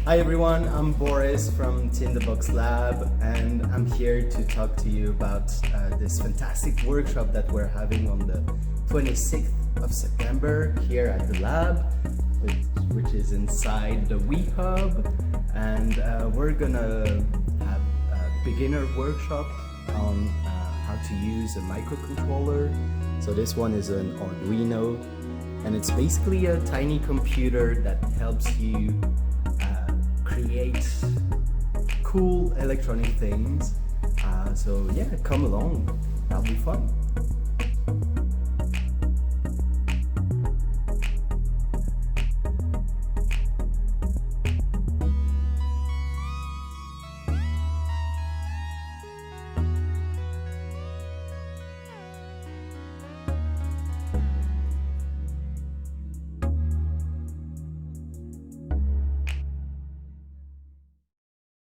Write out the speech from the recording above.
Hi everyone, I'm Boris from Tinderbox Lab, and I'm here to talk to you about this fantastic workshop that we're having on the 26th of September here at the lab, which is inside the We Hub, and we're gonna have a beginner workshop on how to use a microcontroller. So this one is an Arduino, and it's basically a tiny computer that helps you create cool electronic things. So yeah, come along, that'll be fun.